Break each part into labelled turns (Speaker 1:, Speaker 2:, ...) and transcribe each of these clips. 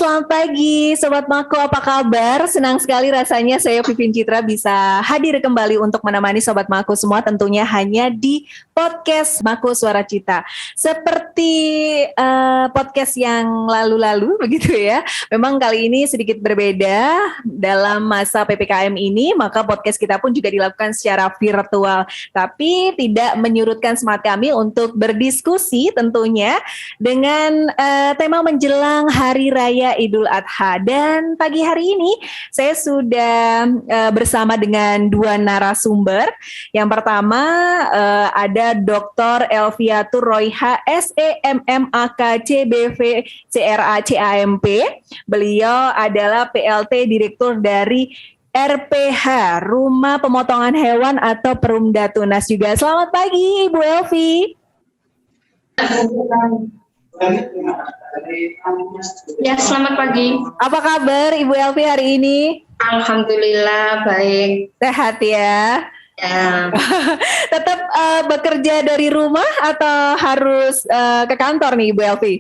Speaker 1: selamat pagi Sobat Mako, apa kabar? Senang sekali rasanya saya Pipin Citra bisa hadir kembali untuk menemani Sobat Mako semua, tentunya hanya di podcast Mako Suara Cita. Seperti podcast yang lalu-lalu begitu ya, memang kali ini sedikit berbeda dalam masa PPKM ini, maka podcast kita pun juga dilakukan secara virtual. Tapi tidak menyurutkan semangat kami untuk berdiskusi tentunya dengan tema menjelang Hari Raya Idul Adha. Dan pagi hari ini saya sudah bersama dengan dua narasumber. Yang pertama ada Dr. Elviatur Royha, SEMMAK CBV CRA CAMP. Beliau adalah PLT Direktur dari RPH, Rumah Pemotongan Hewan atau Perumda Tunas juga. Selamat pagi Ibu Elvi.
Speaker 2: Ya, selamat pagi.
Speaker 1: Apa kabar Ibu Elvi hari ini?
Speaker 2: Alhamdulillah baik.
Speaker 1: Sehat ya?
Speaker 2: Ya.
Speaker 1: Tetap bekerja dari rumah atau harus ke kantor nih Ibu Elvi?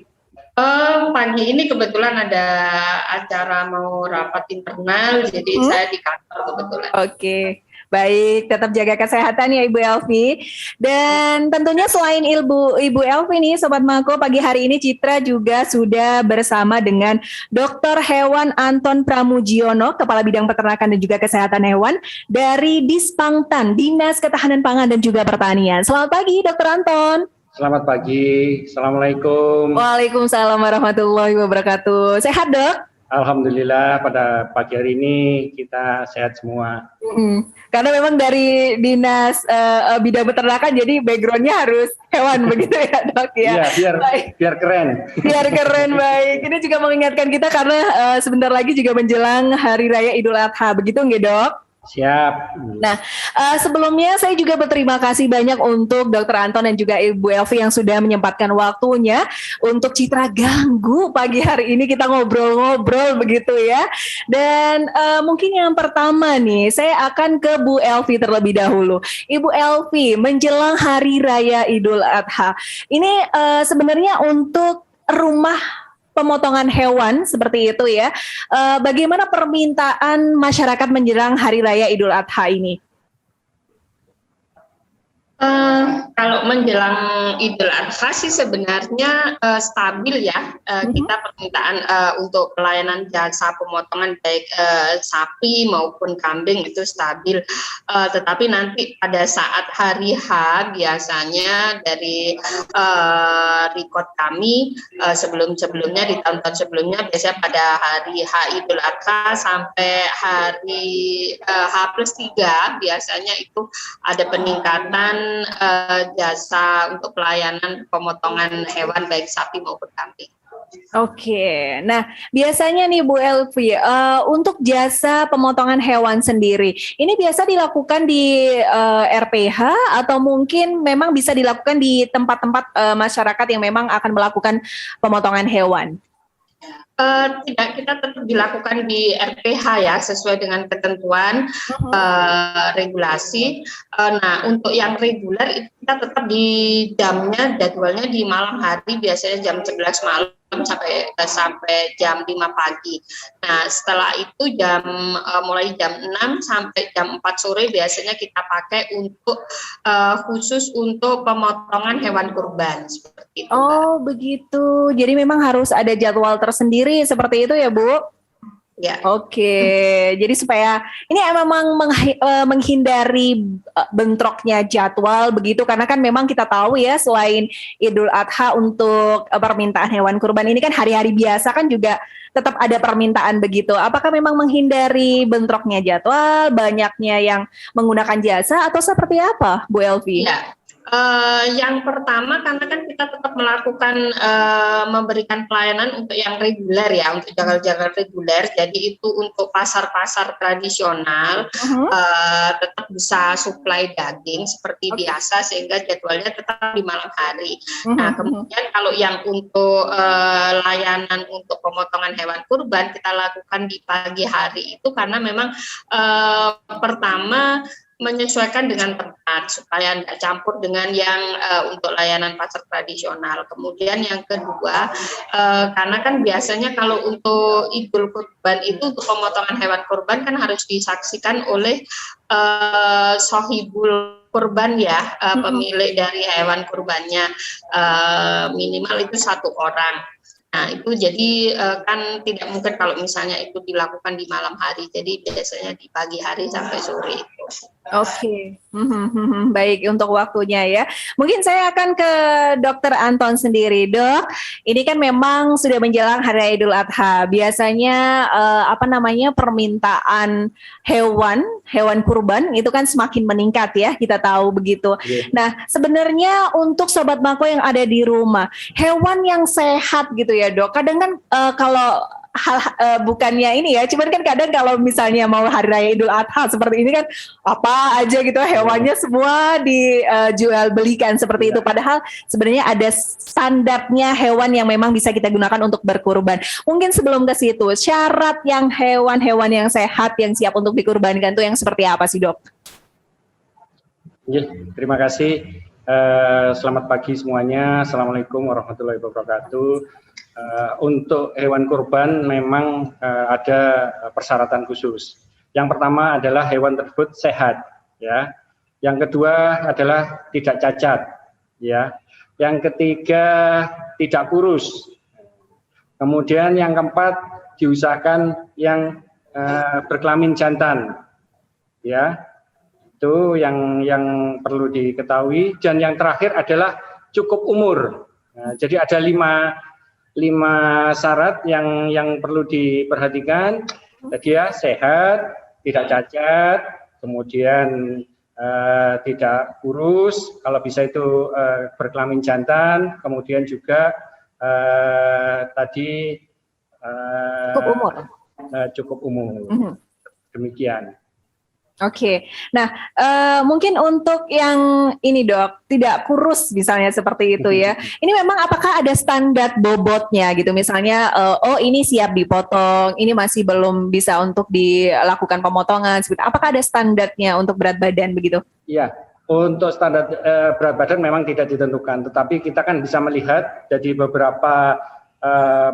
Speaker 2: Pagi ini kebetulan ada acara mau rapat internal, jadi saya di kantor kebetulan.
Speaker 1: Oke. Baik, tetap jaga kesehatan ya Ibu Elvi. Dan tentunya selain Ibu Elvi nih Sobat Mako, pagi hari ini Citra juga sudah bersama dengan Dr. Hewan Anton Pramujiono, Kepala Bidang Peternakan dan juga Kesehatan Hewan dari Dispangtan, Dinas Ketahanan Pangan dan juga Pertanian. Selamat pagi Dr. Anton.
Speaker 3: Selamat pagi, Assalamualaikum.
Speaker 1: Waalaikumsalam warahmatullahi wabarakatuh. Sehat Dok?
Speaker 3: Alhamdulillah pada pagi hari ini kita sehat semua.
Speaker 1: Karena memang dari Dinas Bidang Peternakan jadi backgroundnya harus hewan begitu ya Dok ya?
Speaker 3: Iya, biar keren.
Speaker 1: Biar keren, baik. Ini juga mengingatkan kita karena sebentar lagi juga menjelang Hari Raya Idul Adha, begitu nggak Dok?
Speaker 3: Siap.
Speaker 1: Nah, sebelumnya saya juga berterima kasih banyak untuk Dr. Anton dan juga Ibu Elvi yang sudah menyempatkan waktunya untuk Citra ganggu pagi hari ini kita ngobrol-ngobrol begitu ya. Dan mungkin yang pertama nih, saya akan ke Bu Elvi terlebih dahulu. Ibu Elvi, menjelang Hari Raya Idul Adha, ini sebenarnya untuk rumah pemotongan hewan seperti itu ya. Bagaimana permintaan masyarakat menjelang Hari Raya Idul Adha ini?
Speaker 2: Kalau menjelang Idul Adha sih sebenarnya stabil ya. Kita permintaan untuk pelayanan jasa pemotongan baik sapi maupun kambing itu stabil. Tetapi nanti pada saat hari H biasanya dari record kami sebelumnya di tahun-tahun sebelumnya biasanya pada hari H Idul Adha sampai hari H+3 biasanya itu ada peningkatan jasa untuk pelayanan pemotongan hewan baik sapi maupun kambing.
Speaker 1: Oke, nah biasanya nih Bu Elvi, untuk jasa pemotongan hewan sendiri, ini biasa dilakukan di RPH atau mungkin memang bisa dilakukan di tempat-tempat masyarakat yang memang akan melakukan pemotongan hewan?
Speaker 2: Tidak, kita tetap dilakukan di RPH ya sesuai dengan ketentuan regulasi. Nah untuk yang reguler itu kita tetap di jamnya, jadwalnya di malam hari biasanya jam 11 malam sampai jam 5 pagi. Nah setelah itu mulai jam 6 sampai jam 4 sore biasanya kita pakai untuk khusus untuk pemotongan hewan kurban seperti itu.
Speaker 1: Oh begitu, jadi memang harus ada jadwal tersendiri seperti itu ya Bu?
Speaker 2: Ya.
Speaker 1: Oke, jadi supaya ini memang menghindari bentroknya jadwal begitu, karena kan memang kita tahu ya selain Idul Adha untuk permintaan hewan kurban ini kan hari-hari biasa kan juga tetap ada permintaan begitu. Apakah memang menghindari bentroknya jadwal, banyaknya yang menggunakan jasa atau seperti apa Bu Elvi?
Speaker 2: Ya. Yang pertama karena kan kita tetap melakukan memberikan pelayanan untuk yang reguler ya, untuk jagal-jagal reguler. Jadi itu untuk pasar-pasar tradisional tetap bisa supply daging seperti biasa sehingga jadwalnya tetap di malam hari. Nah kemudian kalau yang untuk layanan untuk pemotongan hewan kurban kita lakukan di pagi hari itu karena memang pertama menyesuaikan dengan tempat supaya tidak campur dengan yang untuk layanan pasar tradisional. Kemudian yang kedua, karena kan biasanya kalau untuk Idul Kurban itu untuk pemotongan hewan kurban kan harus disaksikan oleh sohibul kurban ya, pemilik dari hewan kurbannya, minimal itu 1 orang. Nah itu jadi kan tidak mungkin kalau misalnya itu dilakukan di malam hari, jadi biasanya di pagi hari sampai sore itu.
Speaker 1: Oke, baik untuk waktunya ya. Mungkin saya akan ke Dokter Anton sendiri, Dok. Ini kan memang sudah menjelang Hari Raya Idul Adha. Biasanya permintaan hewan kurban itu kan semakin meningkat ya. Kita tahu begitu.
Speaker 3: Yeah.
Speaker 1: Nah, sebenarnya untuk Sobat Mako yang ada di rumah, hewan yang sehat gitu ya, Dok. Kadang kan kalau bukannya ini ya, cuman kan kadang kalau misalnya mau Hari Raya Idul Adha seperti ini kan apa aja gitu hewannya semua dijual belikan seperti itu, padahal sebenarnya ada standarnya hewan yang memang bisa kita gunakan untuk berkurban. Mungkin sebelum ke situ, syarat yang hewan-hewan yang sehat yang siap untuk dikurbankan itu yang seperti apa sih, Dok?
Speaker 3: Terima kasih. Selamat pagi semuanya. Assalamualaikum warahmatullahi wabarakatuh. Untuk hewan kurban memang ada persyaratan khusus. Yang pertama adalah hewan tersebut sehat, ya. Yang kedua adalah tidak cacat, ya. Yang ketiga tidak kurus. Kemudian yang keempat diusahakan yang berkelamin jantan, ya. Itu yang perlu diketahui. Dan yang terakhir adalah cukup umur. Nah, jadi ada lima syarat yang perlu diperhatikan. Dia sehat, tidak cacat, kemudian tidak kurus, kalau bisa itu berkelamin jantan, kemudian juga tadi cukup umur. Demikian.
Speaker 1: Oke, nah mungkin untuk yang ini, Dok, tidak kurus misalnya seperti itu ya. Ini memang apakah ada standar bobotnya gitu? Misalnya, ini siap dipotong, ini masih belum bisa untuk dilakukan pemotongan. Apakah ada standarnya untuk berat badan begitu?
Speaker 3: Iya, untuk standar berat badan memang tidak ditentukan, tetapi kita kan bisa melihat dari beberapa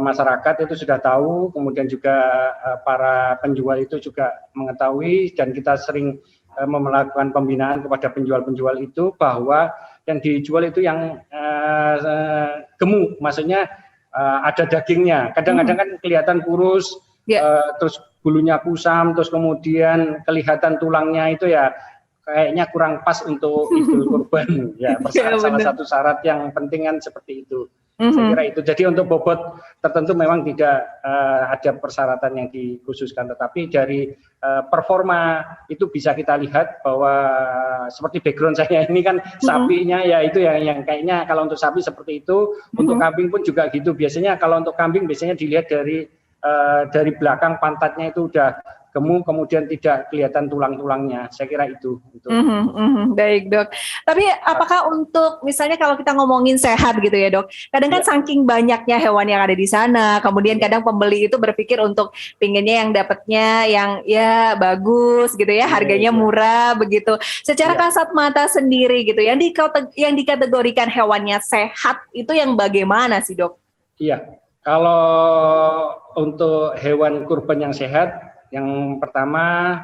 Speaker 3: masyarakat itu sudah tahu, kemudian juga para penjual itu juga mengetahui, dan kita sering melakukan pembinaan kepada penjual-penjual itu bahwa yang dijual itu yang gemuk, maksudnya ada dagingnya. Kadang-kadang kan kelihatan kurus, terus bulunya kusam, terus kemudian kelihatan tulangnya itu ya kayaknya kurang pas untuk Idul Kurban. Ya, salah satu syarat yang penting kan seperti itu. Saya kira itu. Jadi untuk bobot tertentu memang tidak ada persyaratan yang dikhususkan, tetapi dari performa itu bisa kita lihat bahwa seperti background saya ini kan sapinya ya itu yang kayaknya kalau untuk sapi seperti itu, untuk kambing pun juga gitu. Biasanya kalau untuk kambing biasanya dilihat dari belakang pantatnya itu udah gemuk, kemudian tidak kelihatan tulang-tulangnya. Saya kira itu.
Speaker 1: Baik, Dok. Tapi apakah untuk misalnya kalau kita ngomongin sehat gitu ya, Dok, kadang kan saking banyaknya hewan yang ada di sana, kemudian kadang pembeli itu berpikir untuk pinginnya yang dapatnya yang ya bagus gitu ya, harganya murah begitu. Secara kasat mata sendiri gitu, yang dikategorikan hewannya sehat itu yang bagaimana sih, Dok?
Speaker 3: Iya, kalau untuk hewan kurban yang sehat, yang pertama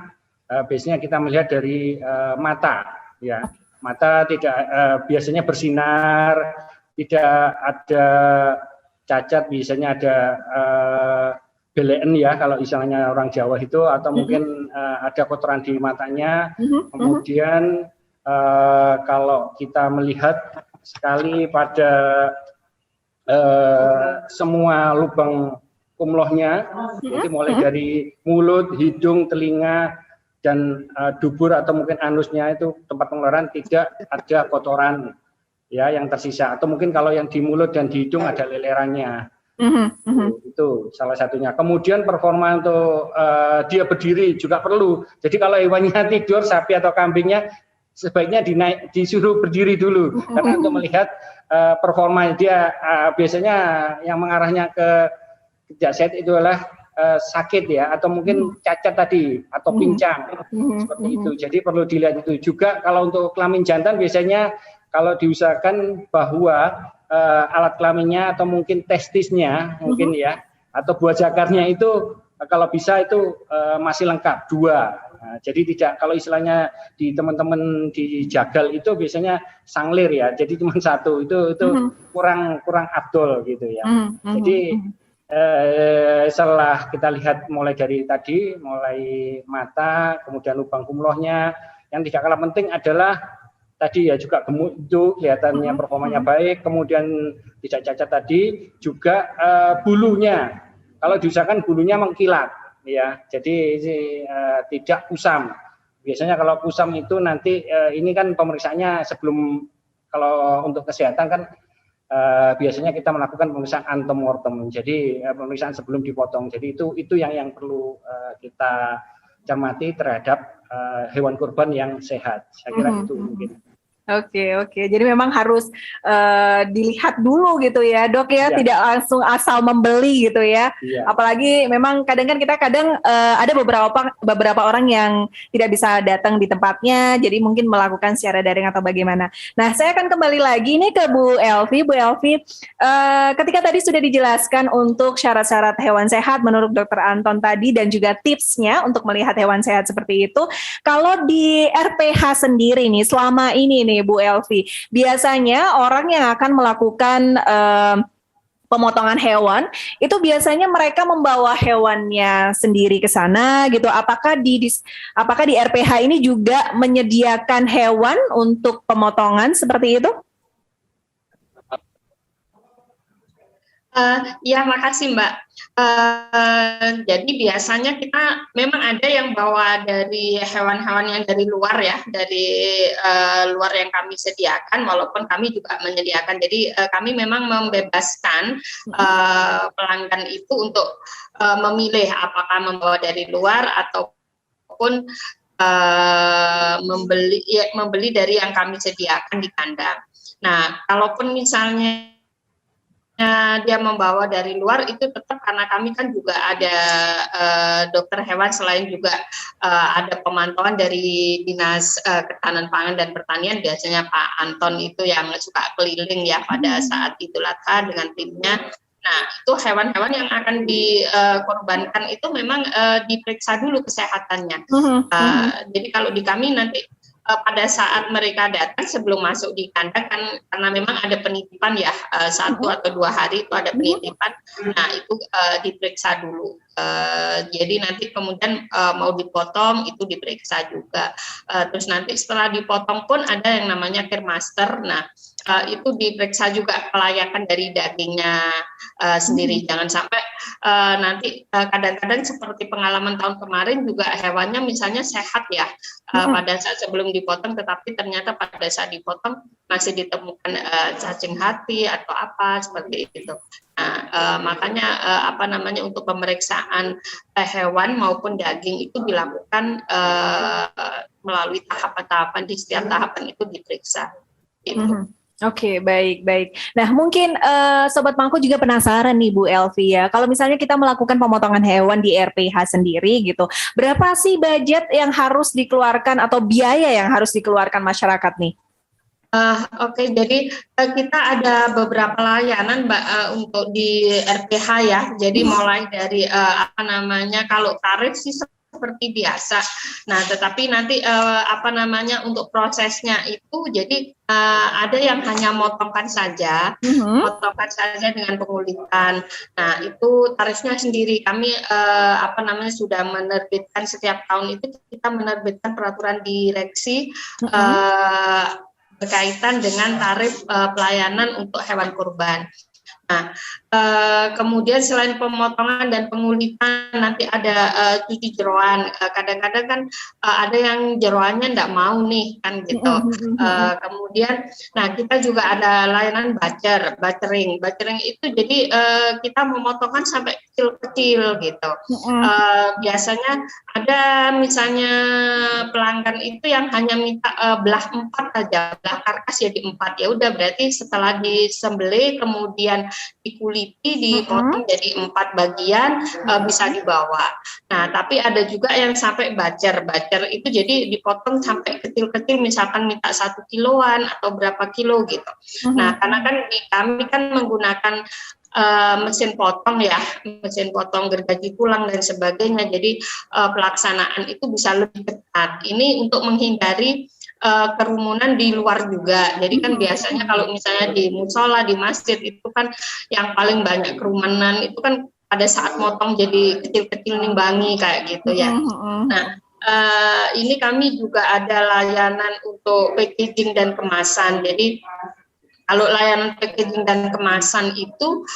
Speaker 3: biasanya kita melihat dari mata, ya. Mata tidak biasanya bersinar, tidak ada cacat, biasanya ada belen ya kalau istilahnya orang Jawa itu, atau mungkin ada kotoran di matanya. Kemudian kalau kita melihat sekali pada semua lubang kumlohnya, jadi mulai dari mulut, hidung, telinga, dan dubur atau mungkin anusnya itu tempat pengeluaran tidak ada kotoran ya yang tersisa, atau mungkin kalau yang di mulut dan di hidung ada lelerannya. Itu salah satunya. Kemudian performa untuk dia berdiri juga perlu. Jadi kalau hewannya tidur, sapi atau kambingnya sebaiknya disuruh berdiri dulu, karena untuk melihat performa dia biasanya yang mengarahnya ke tidak sehat itu adalah sakit ya, atau mungkin cacat tadi atau pincang seperti itu. Jadi perlu dilihat itu juga. Kalau untuk kelamin jantan biasanya kalau diusahakan bahwa alat kelaminnya atau mungkin testisnya mungkin ya, atau buah jakarnya itu kalau bisa itu masih lengkap 2. Nah, jadi tidak, kalau istilahnya di teman-teman di jagal itu biasanya sanglir ya, jadi cuma 1 itu kurang afdol gitu ya. Jadi setelah kita lihat mulai dari tadi, mulai mata, kemudian lubang kumlohnya, yang tidak kalah penting adalah tadi ya juga gemuk itu kelihatannya performanya baik, kemudian tidak cacat tadi, juga bulunya. Kalau diusahakan bulunya mengkilat ya, jadi tidak kusam. Biasanya kalau kusam itu nanti ini kan pemeriksaannya sebelum, kalau untuk kesehatan kan biasanya kita melakukan pemeriksaan antemortem. Jadi pemeriksaan sebelum dipotong. Jadi itu yang perlu kita cermati terhadap hewan kurban yang sehat. Saya kira itu mungkin.
Speaker 1: Oke. Jadi memang harus dilihat dulu gitu ya, Dok ya, tidak langsung asal membeli gitu ya. Apalagi memang kadang ada beberapa orang yang tidak bisa datang di tempatnya, jadi mungkin melakukan secara daring atau bagaimana. Nah, saya akan kembali lagi nih ke Bu Elvi. Bu Elvi, ketika tadi sudah dijelaskan untuk syarat-syarat hewan sehat menurut Dr. Anton tadi dan juga tipsnya untuk melihat hewan sehat seperti itu. Kalau di RPH sendiri nih, selama ini nih Bu Elvi, biasanya orang yang akan melakukan pemotongan hewan itu biasanya mereka membawa hewannya sendiri ke sana gitu. Apakah di RPH ini juga menyediakan hewan untuk pemotongan seperti itu?
Speaker 2: Ya, makasih Mbak. Jadi biasanya kita memang ada yang bawa dari hewan-hewan yang dari luar ya, dari luar yang kami sediakan, walaupun kami juga menyediakan. Jadi kami memang membebaskan pelanggan itu untuk memilih apakah membawa dari luar ataupun membeli dari yang kami sediakan di kandang. Nah, kalaupun misalnya dia membawa dari luar, itu tetap karena kami kan juga ada dokter hewan, selain juga ada pemantauan dari Dinas Ketahanan Pangan dan Pertanian, biasanya Pak Anton itu yang suka keliling ya pada saat Idul Adha dengan timnya. Nah, itu hewan-hewan yang akan dikorbankan itu memang diperiksa dulu kesehatannya. Jadi kalau di kami nanti pada saat mereka datang sebelum masuk di kandang kan, karena memang ada penitipan ya, 1 atau 2 hari itu ada penitipan. Nah, itu diperiksa dulu. Jadi nanti kemudian mau dipotong itu diperiksa juga. Terus nanti setelah dipotong pun ada yang namanya care master. Nah, itu diperiksa juga kelayakan dari dagingnya sendiri. Jangan sampai nanti kadang-kadang seperti pengalaman tahun kemarin juga hewannya misalnya sehat ya pada saat sebelum dipotong, tetapi ternyata pada saat dipotong masih ditemukan cacing hati atau apa seperti itu. Nah, makanya untuk pemeriksaan hewan maupun daging itu dilakukan melalui tahapan-tahapan, di setiap tahapan itu diperiksa. Gitu.
Speaker 1: Oke, baik. Nah, mungkin Sobat Mangko juga penasaran nih Bu Elvi ya, kalau misalnya kita melakukan pemotongan hewan di RPH sendiri gitu, berapa sih budget yang harus dikeluarkan atau biaya yang harus dikeluarkan masyarakat nih?
Speaker 2: Oke, jadi kita ada beberapa layanan Mbak untuk di RPH ya. Jadi mulai dari kalau tarif sih seperti biasa. Nah, tetapi nanti untuk prosesnya itu jadi ada yang hanya motongkan saja dengan pengulitan. Nah, itu tarifnya sendiri. Kami sudah menerbitkan setiap tahun itu kita menerbitkan peraturan direksi berkaitan dengan tarif pelayanan untuk hewan kurban. Nah, kemudian selain pemotongan dan pengulitan nanti ada cuci jeroan. Kadang-kadang kan ada yang jeroannya enggak mau nih kan gitu. Kemudian, nah kita juga ada layanan butchering. Butchering itu jadi kita memotongkan sampai kecil-kecil gitu. Biasanya ada misalnya pelanggan itu yang hanya minta belah 4 aja, belah karkas jadi 4, ya udah berarti setelah disembelih kemudian dikulit kuliti dipotong jadi 4 bagian, bisa dibawa. Nah, tapi ada juga yang sampai bacer itu jadi dipotong sampai kecil-kecil, misalkan minta 1 kiloan atau berapa kilo gitu. Nah, karena kan kami kan menggunakan mesin potong ya, mesin potong gergaji tulang dan sebagainya, jadi pelaksanaan itu bisa lebih ketat. Ini untuk menghindari kerumunan di luar juga. Jadi kan biasanya kalau misalnya di musola, di masjid itu kan yang paling banyak kerumunan itu kan pada saat motong jadi kecil-kecil nimbangi kayak gitu ya. Nah, ini kami juga ada layanan untuk packaging dan kemasan. Jadi kalau layanan packaging dan kemasan itu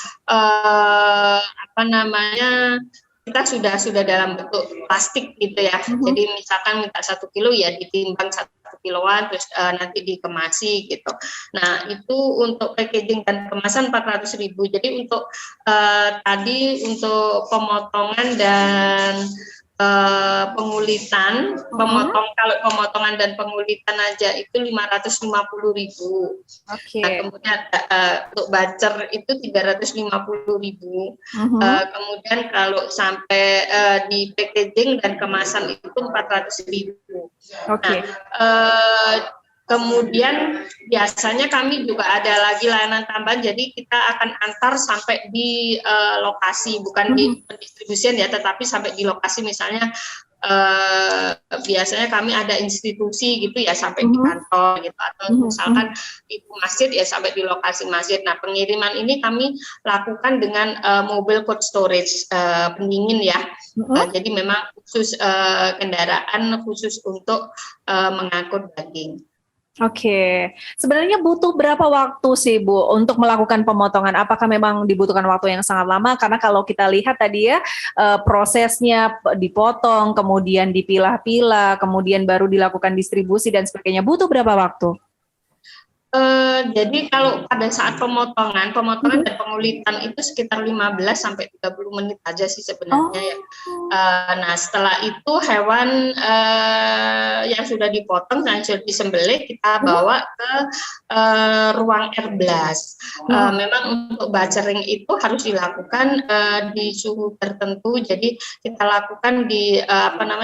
Speaker 2: kita sudah dalam bentuk plastik gitu ya. Jadi misalkan minta 1 kilo ya ditimbang 1 kiloan terus nanti dikemasi gitu. Nah, itu untuk packaging dan kemasan 400.000. Jadi untuk tadi untuk pemotongan dan pengulitan, kalau pemotongan dan pengulitan aja itu 550.000. Nah, kemudian untuk bacer itu 350.000. Kemudian kalau sampai di packaging dan kemasan itu 400.000. Nah, kemudian biasanya kami juga ada lagi layanan tambahan, jadi kita akan antar sampai di lokasi, bukan di pendistribusian ya, tetapi sampai di lokasi. Misalnya biasanya kami ada institusi gitu ya, sampai di kantor gitu, atau misalkan itu masjid ya sampai di lokasi masjid. Nah, pengiriman ini kami lakukan dengan mobile cold storage, pendingin ya. Jadi memang khusus kendaraan khusus untuk mengangkut daging.
Speaker 1: Sebenarnya butuh berapa waktu sih Bu untuk melakukan pemotongan? Apakah memang dibutuhkan waktu yang sangat lama? Karena kalau kita lihat tadi ya prosesnya dipotong, kemudian dipilah-pilah, kemudian baru dilakukan distribusi dan sebagainya. Butuh berapa waktu?
Speaker 2: Jadi kalau pada saat pemotongan dan pengulitan itu sekitar 15 sampai 30 menit aja sih sebenarnya ya. Nah, setelah itu hewan yang sudah dipotong dan sudah disembelih kita bawa ke ruang air blast. Memang untuk butchering itu harus dilakukan di suhu tertentu. Jadi kita lakukan di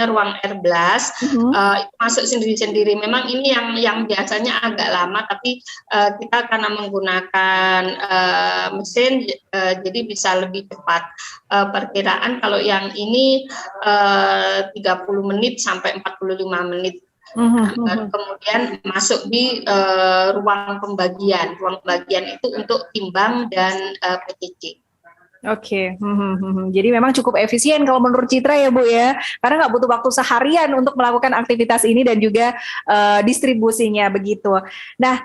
Speaker 2: ruang air blast. Itu masuk sendiri-sendiri. Memang ini yang biasanya agak lama, tapi kita karena menggunakan mesin jadi bisa lebih cepat. Perkiraan kalau yang ini 30 menit sampai 45 menit. Kemudian masuk di ruang pembagian. Ruang pembagian itu untuk timbang dan packaging.
Speaker 1: Jadi memang cukup efisien kalau menurut Citra ya Bu ya, karena nggak butuh waktu seharian untuk melakukan aktivitas ini dan juga distribusinya begitu. Nah,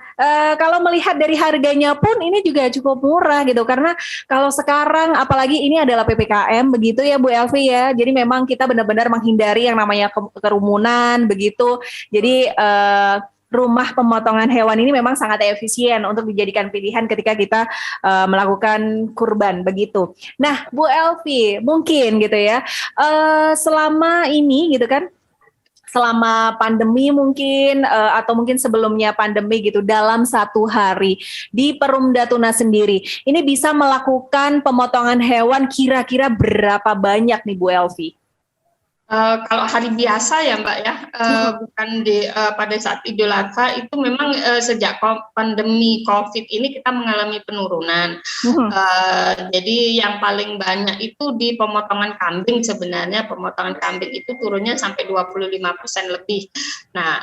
Speaker 1: kalau melihat dari harganya pun ini juga cukup murah gitu, karena kalau sekarang apalagi ini adalah PPKM begitu ya Bu Elvi ya, jadi memang kita benar-benar menghindari yang namanya kerumunan begitu. Jadi rumah pemotongan hewan ini memang sangat efisien untuk dijadikan pilihan ketika kita melakukan kurban begitu. Nah, Bu Elvi, mungkin gitu ya, selama ini gitu kan, selama pandemi mungkin atau mungkin sebelumnya pandemi gitu, dalam satu hari di Perumda Tuna sendiri, ini bisa melakukan pemotongan hewan kira-kira berapa banyak nih Bu Elvi?
Speaker 2: Kalau hari biasa ya Mbak ya, bukan pada saat Idul Adha itu memang sejak pandemi COVID ini kita mengalami penurunan. Jadi yang paling banyak itu di pemotongan kambing sebenarnya, pemotongan kambing itu turunnya sampai 25% lebih. Nah,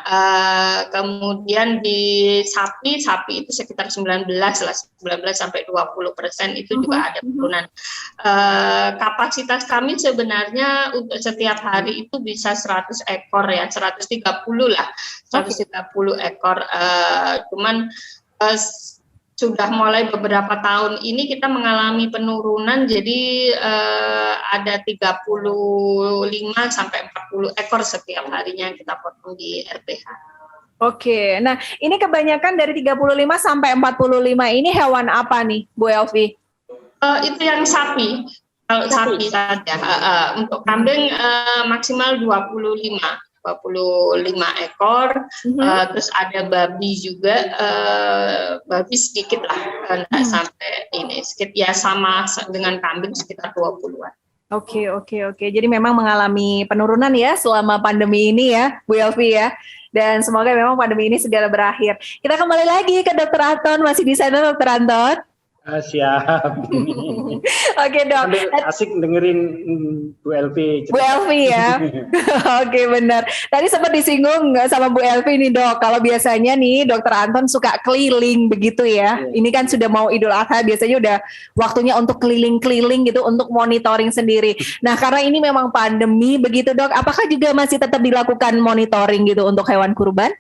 Speaker 2: kemudian di sapi itu sekitar 19 sampai 20% itu juga ada penurunan. Kapasitas kami sebenarnya untuk setiap hari itu bisa 100 ekor ya, 130 lah, 130 ekor. Cuman sudah mulai beberapa tahun ini kita mengalami penurunan, jadi ada 35 sampai 40 ekor setiap harinya yang kita potong di RPH.
Speaker 1: Nah ini kebanyakan dari 35 sampai 45 ini hewan apa nih Bu Elvi?
Speaker 2: Itu yang sapi. Kalau sapi saja, untuk kambing maksimal 25. 25 ekor. Terus ada babi juga, babi sedikit lah, nggak sampai ini, sedikit ya sama dengan kambing sekitar 20-an.
Speaker 1: Oke. Jadi memang mengalami penurunan ya selama pandemi ini ya, Bu Elvi ya. Dan semoga memang pandemi ini segera berakhir. Kita kembali lagi ke Dr. Anton, masih di sana Dr. Anton?
Speaker 3: Siap.
Speaker 1: Oke dok.
Speaker 3: Asik dengerin Bu Elvi.
Speaker 1: Bu Elvi ya. Oke benar. Tadi sempat disinggung sama Bu Elvi nih dok. Kalau biasanya nih Dokter Anton suka keliling begitu ya. Ini kan sudah mau Idul Adha, biasanya udah waktunya untuk keliling-keliling gitu untuk monitoring sendiri. Nah karena ini memang pandemi begitu dok, apakah juga masih tetap dilakukan monitoring gitu untuk hewan kurban?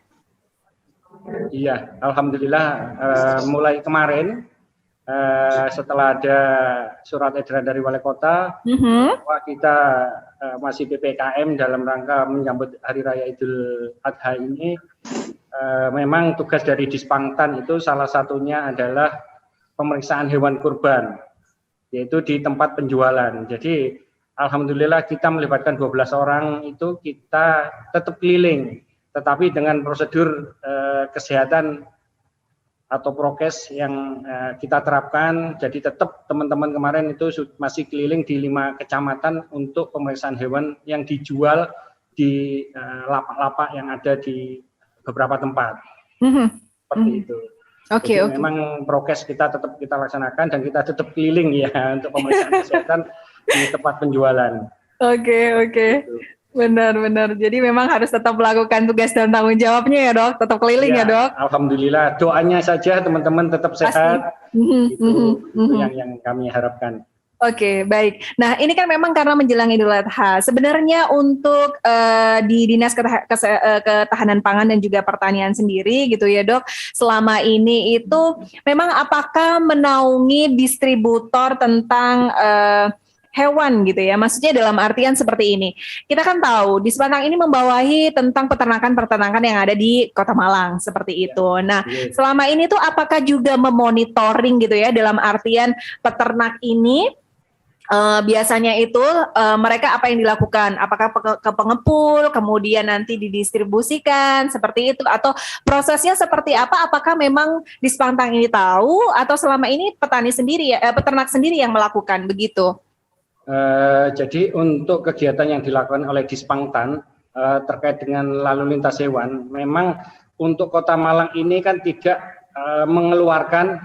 Speaker 3: Iya, alhamdulillah mulai kemarin. Setelah ada surat edaran dari wali kota, bahwa kita masih PPKM dalam rangka menyambut Hari Raya Idul Adha ini, memang tugas dari Dispangtan itu salah satunya adalah pemeriksaan hewan kurban, yaitu di tempat penjualan. Jadi alhamdulillah kita melibatkan 12 orang itu kita tetap keliling, tetapi dengan prosedur kesehatan atau prokes yang kita terapkan. Jadi tetap teman-teman kemarin itu masih keliling di 5 kecamatan untuk pemeriksaan hewan yang dijual di lapak-lapak yang ada di beberapa tempat. Seperti itu. Oke. Memang prokes kita tetap kita laksanakan dan kita tetap keliling ya untuk pemeriksaan kesehatan di tempat penjualan. Oke.
Speaker 1: Gitu. Benar. Jadi memang harus tetap melakukan tugas dan tanggung jawabnya ya dok, tetap keliling ya dok.
Speaker 3: Alhamdulillah, doanya saja teman-teman tetap sehat. Itu yang kami harapkan.
Speaker 1: Oke, baik. Nah ini kan memang karena menjelang Idul Adha. Sebenarnya untuk di Dinas Ketahanan Pangan dan juga Pertanian sendiri gitu ya dok, selama ini itu memang apakah menaungi distributor tentang hewan gitu ya, maksudnya dalam artian seperti ini. Kita kan tahu Dispantang ini membawahi tentang peternakan yang ada di Kota Malang seperti itu. Nah, selama ini tuh apakah juga memonitoring gitu ya, dalam artian peternak ini biasanya itu mereka apa yang dilakukan? Apakah ke pengepul, kemudian nanti didistribusikan seperti itu, atau prosesnya seperti apa? Apakah memang Dispantang ini tahu atau selama ini petani sendiri ya, peternak sendiri yang melakukan begitu?
Speaker 3: Jadi untuk kegiatan yang dilakukan oleh Dispangtan terkait dengan lalu lintas hewan, memang untuk Kota Malang ini kan tidak mengeluarkan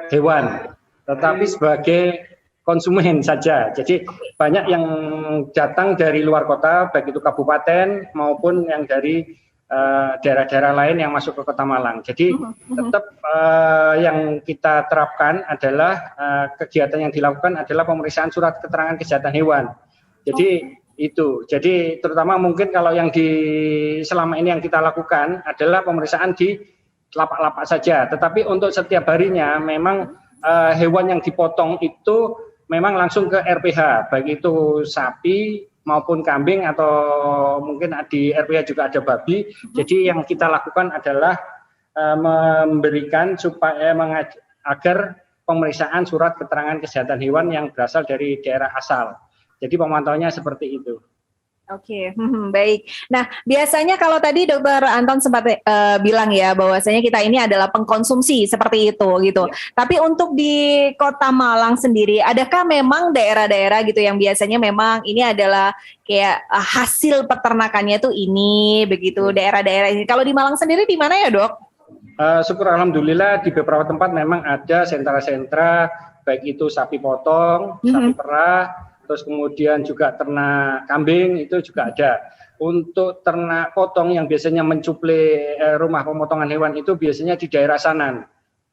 Speaker 3: hewan, tetapi sebagai konsumen saja. Jadi banyak yang datang dari luar kota, baik itu kabupaten maupun yang dari daerah-daerah lain yang masuk ke Kota Malang. Jadi tetap yang kita terapkan adalah kegiatan yang dilakukan adalah pemeriksaan surat keterangan kesehatan hewan. Jadi itu. Jadi terutama mungkin kalau yang selama ini yang kita lakukan adalah pemeriksaan di lapak-lapak saja. Tetapi untuk setiap harinya memang hewan yang dipotong itu memang langsung ke RPH, baik itu sapi maupun kambing atau mungkin di RPH juga ada babi. Jadi yang kita lakukan adalah memberikan supaya agar pemeriksaan surat keterangan kesehatan hewan yang berasal dari daerah asal. Jadi pemantauannya seperti itu.
Speaker 1: Oke, baik. Nah, biasanya kalau tadi Dokter Anton sempat bilang ya bahwasanya kita ini adalah pengkonsumsi seperti itu gitu. Ya. Tapi untuk di Kota Malang sendiri, adakah memang daerah-daerah gitu yang biasanya memang ini adalah kayak hasil peternakannya tuh ini begitu daerah-daerah ini. Kalau di Malang sendiri di mana ya, Dok?
Speaker 3: Syukur alhamdulillah di beberapa tempat memang ada sentra-sentra baik itu sapi potong, sapi perah, terus kemudian juga ternak kambing itu juga ada. Untuk ternak potong yang biasanya mencuplai rumah pemotongan hewan itu biasanya di daerah Sanan.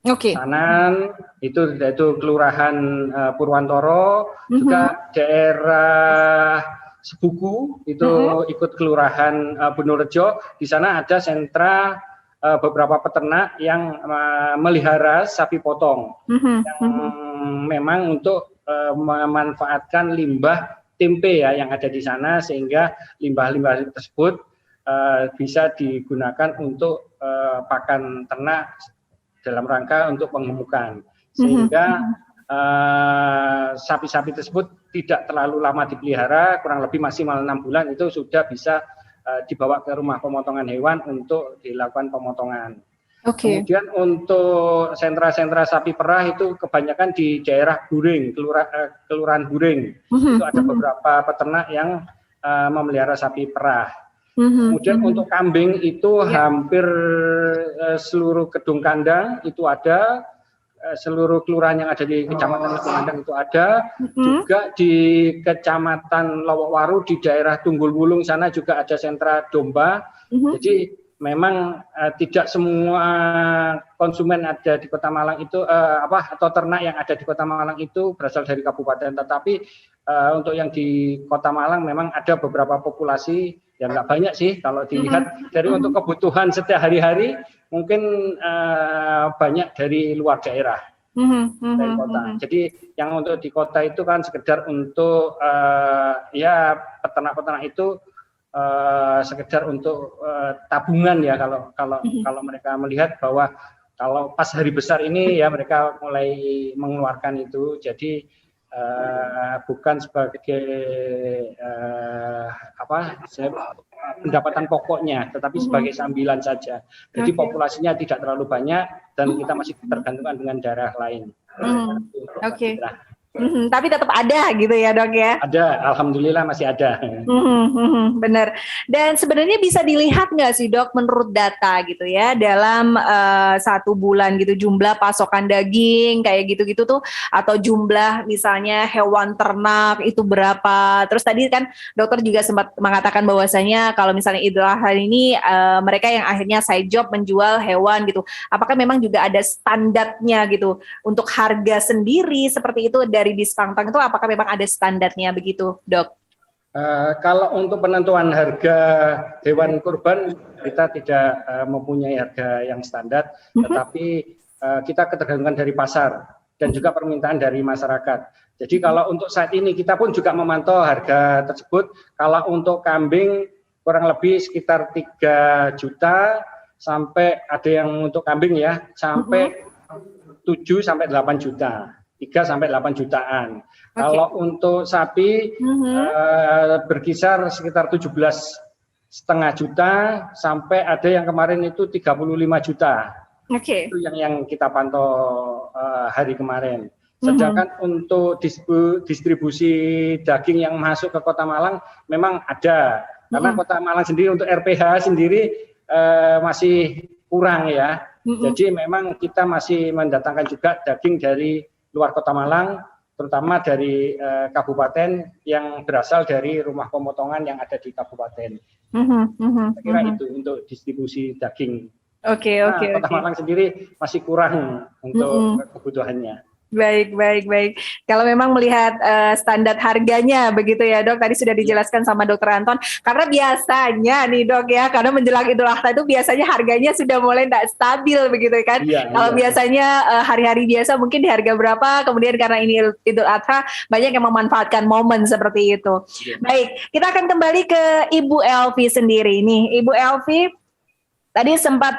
Speaker 3: Sanan itu Kelurahan Purwantoro, juga daerah Sebuku itu ikut Kelurahan Bonorejo. Di sana ada sentra beberapa peternak yang melihara sapi potong yang memang untuk memanfaatkan limbah tempe ya yang ada di sana, sehingga limbah-limbah tersebut bisa digunakan untuk pakan ternak dalam rangka untuk penggemukan, sehingga sapi-sapi tersebut tidak terlalu lama dipelihara, kurang lebih maksimal 6 bulan itu sudah bisa dibawa ke rumah pemotongan hewan untuk dilakukan pemotongan.
Speaker 1: Oke.
Speaker 3: Kemudian untuk sentra-sentra sapi perah itu kebanyakan di daerah Buring, kelurahan Buring. Itu ada beberapa peternak yang memelihara sapi perah. Kemudian untuk kambing itu hampir seluruh gedung kandang itu ada, seluruh kelurahan yang ada di Kecamatan Gedung Kandang itu ada, juga di Kecamatan Lowokwaru di daerah Tunggul Wulung sana juga ada sentra domba. Jadi memang tidak semua konsumen ada di Kota Malang itu atau ternak yang ada di Kota Malang itu berasal dari kabupaten, tetapi untuk yang di Kota Malang memang ada beberapa populasi yang nggak banyak sih kalau dilihat dari untuk kebutuhan setiap hari-hari mungkin banyak dari luar daerah dari kota. Jadi yang untuk di kota itu kan sekedar untuk ya peternak-peternak itu sekedar untuk tabungan ya kalau mereka melihat bahwa kalau pas hari besar ini ya mereka mulai mengeluarkan itu, jadi bukan sebagai pendapatan pokoknya, tetapi sebagai sambilan saja. Jadi populasinya tidak terlalu banyak dan kita masih tergantungan dengan daerah lain.
Speaker 1: Oke. Tapi tetap ada gitu ya dok ya?
Speaker 3: Ada, alhamdulillah masih ada.
Speaker 1: Benar. Dan sebenarnya bisa dilihat nggak sih dok menurut data gitu ya dalam 1 bulan gitu jumlah pasokan daging kayak gitu-gitu tuh, atau jumlah misalnya hewan ternak itu berapa? Terus tadi kan dokter juga sempat mengatakan bahwasanya kalau misalnya Idul Adha ini mereka yang akhirnya side job menjual hewan gitu. Apakah memang juga ada standarnya gitu untuk harga sendiri seperti itu dari Dispangtang itu, apakah memang ada standarnya begitu, dok?
Speaker 3: Kalau untuk penentuan harga hewan kurban, kita tidak mempunyai harga yang standar, tetapi kita ketergantungan dari pasar dan juga permintaan dari masyarakat. Jadi kalau untuk saat ini kita pun juga memantau harga tersebut. Kalau untuk kambing kurang lebih sekitar 3 juta sampai ada yang untuk kambing ya sampai 7 sampai 8 juta. 3 sampai 8 jutaan. Kalau untuk sapi berkisar sekitar 17,5 juta sampai ada yang kemarin itu 35 juta. Itu yang kita pantau hari kemarin. Sedangkan untuk distribusi daging yang masuk ke Kota Malang memang ada. Karena Kota Malang sendiri untuk RPH sendiri masih kurang ya. Jadi memang kita masih mendatangkan juga daging dari luar Kota Malang, terutama dari kabupaten yang berasal dari rumah pemotongan yang ada di kabupaten. Saya kira itu untuk distribusi daging. Kota Malang sendiri masih kurang untuk kebutuhannya.
Speaker 1: Baik. Kalau memang melihat standar harganya begitu ya dok, tadi sudah dijelaskan sama dokter Anton. Karena biasanya nih dok ya, karena menjelang Idul Adha itu biasanya harganya sudah mulai tidak stabil begitu kan. Kalau biasanya hari-hari biasa mungkin di harga berapa, kemudian karena ini Idul Adha banyak yang memanfaatkan momen seperti itu. Baik, kita akan kembali ke Ibu Elvi sendiri nih. Ibu Elvi, tadi sempat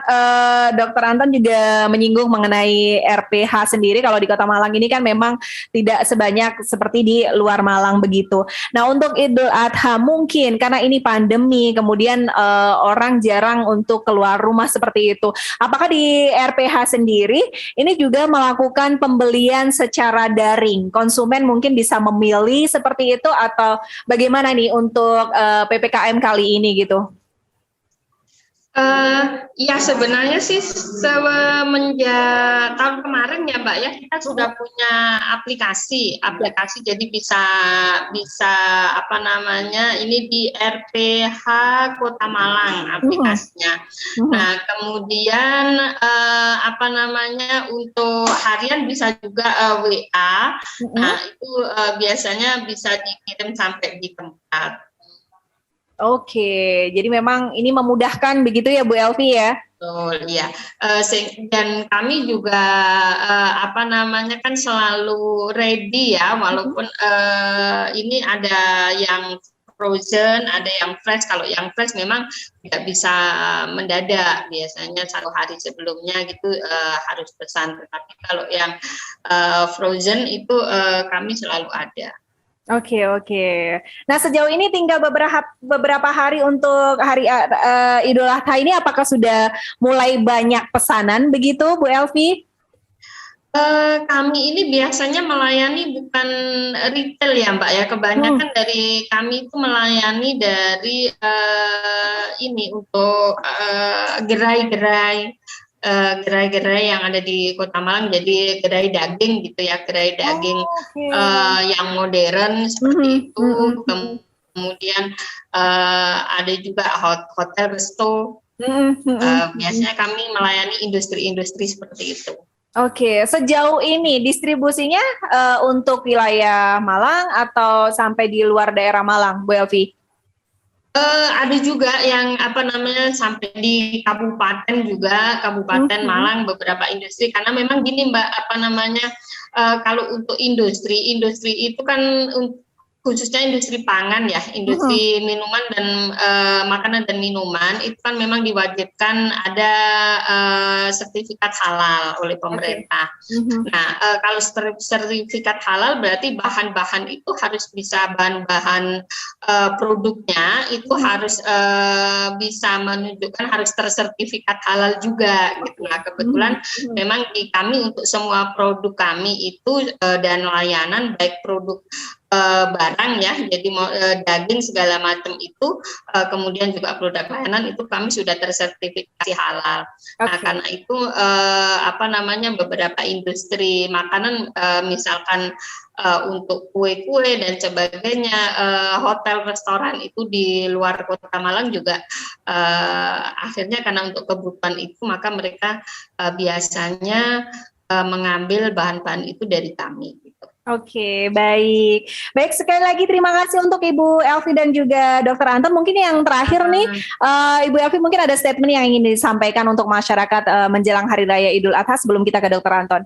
Speaker 1: Dr. Anton juga menyinggung mengenai RPH sendiri. Kalau di Kota Malang ini kan memang tidak sebanyak seperti di luar Malang begitu. Nah untuk Idul Adha mungkin karena ini pandemi, kemudian orang jarang untuk keluar rumah seperti itu. Apakah di RPH sendiri ini juga melakukan pembelian secara daring? Konsumen mungkin bisa memilih seperti itu atau bagaimana nih untuk PPKM kali ini gitu?
Speaker 2: Ya sebenarnya sih semenjak tahun kemarin ya Mbak ya, kita sudah punya aplikasi jadi bisa ini di RPH Kota Malang aplikasinya. Nah kemudian untuk harian bisa juga WA. Nah itu biasanya bisa dikirim sampai di tempat.
Speaker 1: Oke, jadi memang ini memudahkan begitu ya Bu Elvi ya?
Speaker 2: Betul, ya. Dan kami juga kan selalu ready ya, walaupun ini ada yang frozen, ada yang fresh. Kalau yang fresh memang tidak bisa mendadak, biasanya 1 hari sebelumnya gitu harus pesan. Tetapi kalau yang frozen itu kami selalu ada.
Speaker 1: Oke. Nah, sejauh ini tinggal beberapa hari untuk hari Idul Adha ini, apakah sudah mulai banyak pesanan begitu, Bu Elvi?
Speaker 2: Kami ini biasanya melayani bukan retail ya Mbak ya, kebanyakan dari kami itu melayani dari ini untuk gerai-gerai yang ada di Kota Malang, jadi gerai daging gitu ya, gerai daging yang modern seperti itu. Kemudian ada juga hotel, resto. Biasanya kami melayani industri-industri seperti itu.
Speaker 1: Oke, sejauh ini distribusinya untuk wilayah Malang atau sampai di luar daerah Malang, Bu Elvi?
Speaker 2: Ada juga yang sampai di kabupaten juga, Kabupaten Malang, beberapa industri, karena memang gini Mbak, kalau untuk industri itu kan khususnya industri pangan ya, industri minuman dan makanan dan minuman itu kan memang diwajibkan ada sertifikat halal oleh pemerintah. Nah, kalau sertifikat halal berarti bahan-bahan itu harus bisa bahan-bahan produknya itu harus bisa menunjukkan harus tersertifikat halal juga gitu. Nah, kebetulan memang di kami untuk semua produk kami itu dan layanan baik produk barang ya, jadi daging segala macam itu, kemudian juga produk layanan itu kami sudah tersertifikasi halal. Nah, karena itu beberapa industri makanan misalkan untuk kue-kue dan sebagainya, hotel, restoran itu di luar Kota Malang juga akhirnya karena untuk kebutuhan itu maka mereka biasanya mengambil bahan-bahan itu dari kami.
Speaker 1: Oke, baik. Baik, sekali lagi terima kasih untuk Ibu Elvi dan juga Dr. Anton. Mungkin yang terakhir nih, Ibu Elvi mungkin ada statement yang ingin disampaikan untuk masyarakat menjelang Hari Raya Idul Adha sebelum kita ke Dr. Anton.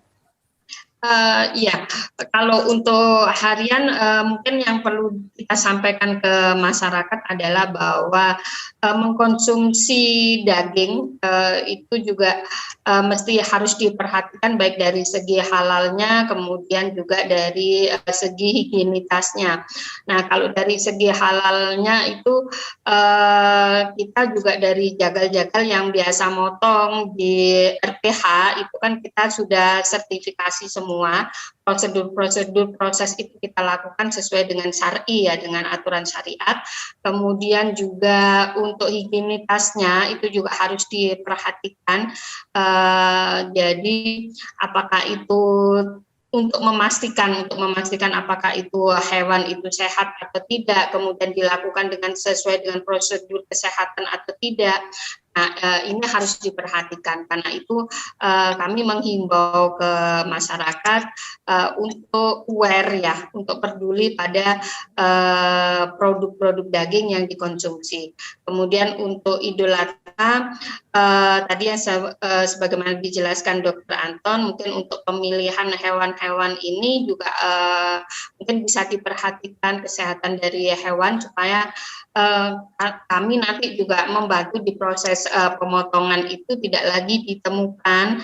Speaker 2: Iya, kalau untuk harian mungkin yang perlu kita sampaikan ke masyarakat adalah bahwa mengkonsumsi daging itu juga mesti harus diperhatikan baik dari segi halalnya, kemudian juga dari segi higienitasnya. Nah, kalau dari segi halalnya itu kita juga dari jagal-jagal yang biasa motong di RPH itu kan kita sudah sertifikasi semua, prosedur proses itu kita lakukan sesuai dengan syar'i ya, dengan aturan syariat. Kemudian juga untuk higienitasnya itu juga harus diperhatikan. Jadi apakah itu untuk memastikan apakah itu hewan itu sehat atau tidak, kemudian dilakukan sesuai dengan prosedur kesehatan atau tidak. Nah, ini harus diperhatikan, karena itu kami menghimbau ke masyarakat untuk aware ya, untuk peduli pada produk-produk daging yang dikonsumsi. Kemudian untuk Idul Adha tadi yang sebagaimana dijelaskan Dr. Anton, mungkin untuk pemilihan hewan-hewan ini juga mungkin bisa diperhatikan kesehatan dari hewan supaya kami nanti juga membantu di proses pemotongan itu tidak lagi ditemukan,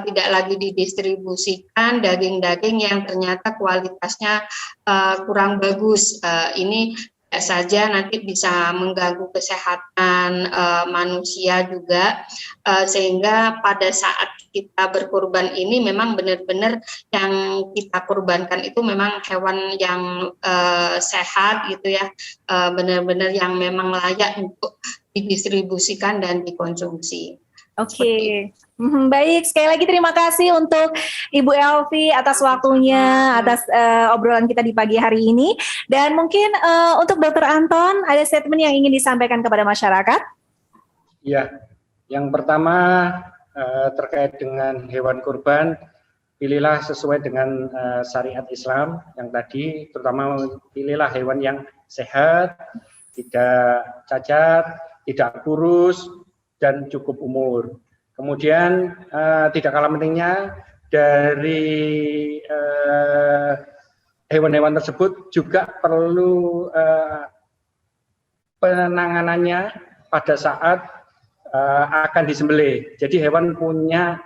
Speaker 2: tidak lagi didistribusikan daging-daging yang ternyata kualitasnya kurang bagus. Ini saja nanti bisa mengganggu kesehatan manusia juga, sehingga pada saat kita berkurban ini memang benar-benar yang kita kurbankan itu memang hewan yang sehat gitu ya, benar-benar yang memang layak untuk didistribusikan dan dikonsumsi.
Speaker 1: Oke. Baik, sekali lagi terima kasih untuk Ibu Elvi atas waktunya, atas obrolan kita di pagi hari ini. Dan mungkin untuk Dr. Anton, ada statement yang ingin disampaikan kepada masyarakat?
Speaker 3: Ya, yang pertama terkait dengan hewan kurban, pilihlah sesuai dengan syariat Islam yang tadi, terutama pilihlah hewan yang sehat, tidak cacat, tidak kurus, dan cukup umur. Kemudian tidak kalah pentingnya dari hewan-hewan tersebut juga perlu penanganannya pada saat akan disembelih. Jadi hewan punya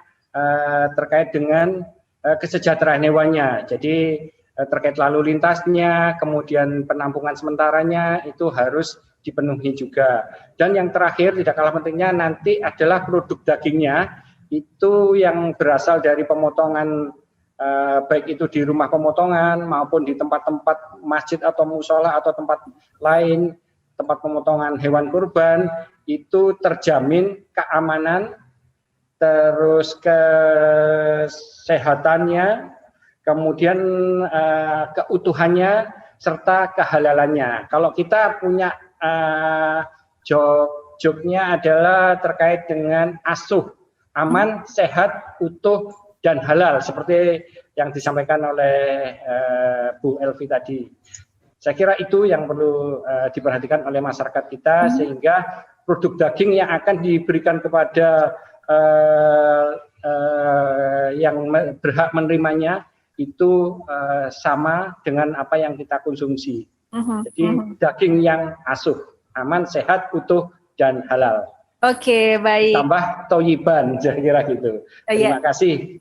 Speaker 3: terkait dengan kesejahteraan hewannya. Jadi terkait lalu lintasnya, kemudian penampungan sementaranya itu harus dipenuhi juga. Dan yang terakhir tidak kalah pentingnya nanti adalah produk dagingnya itu yang berasal dari pemotongan baik itu di rumah pemotongan maupun di tempat-tempat masjid atau musola atau tempat lain, tempat pemotongan hewan kurban itu terjamin keamanan, terus kesehatannya, kemudian keutuhannya serta kehalalannya. Kalau kita punya joknya adalah terkait dengan asuh, aman, sehat, utuh, dan halal seperti yang disampaikan oleh Bu Elvi tadi. Saya kira itu yang perlu diperhatikan oleh masyarakat kita sehingga produk daging yang akan diberikan kepada yang berhak menerimanya itu sama dengan apa yang kita konsumsi. Jadi daging yang asuh, aman, sehat, utuh, dan halal.
Speaker 1: Oke, baik.
Speaker 3: Tambah toyiban, saya kira gitu. Terima kasih.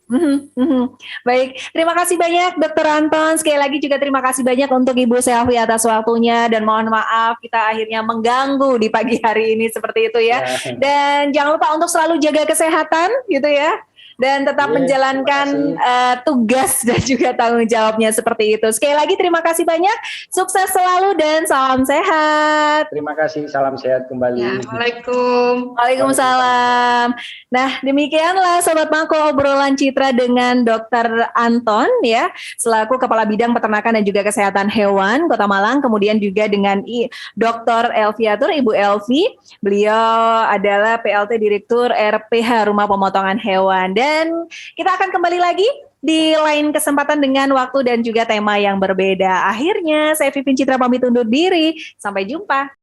Speaker 1: Baik, terima kasih banyak Dr. Anton. Sekali lagi juga terima kasih banyak untuk Ibu Selvi atas waktunya dan mohon maaf kita akhirnya mengganggu di pagi hari ini seperti itu ya. Dan jangan lupa untuk selalu jaga kesehatan gitu ya. Dan tetap menjalankan tugas dan juga tanggung jawabnya seperti itu. Sekali lagi terima kasih banyak, sukses selalu dan salam sehat.
Speaker 3: Terima kasih, salam sehat kembali.
Speaker 2: Ya, Waalaikumsalam.
Speaker 1: Waalaikumsalam. Nah, demikianlah Sobat Mako obrolan Citra dengan Dr. Anton ya, selaku Kepala Bidang Peternakan dan juga Kesehatan Hewan Kota Malang, kemudian juga dengan Dr. Elviatur, Ibu Elvi. Beliau adalah PLT Direktur RPH Rumah Pemotongan Hewan. Dan kita akan kembali lagi di lain kesempatan dengan waktu dan juga tema yang berbeda. Akhirnya saya Pipin Citra pamit undur diri. Sampai jumpa.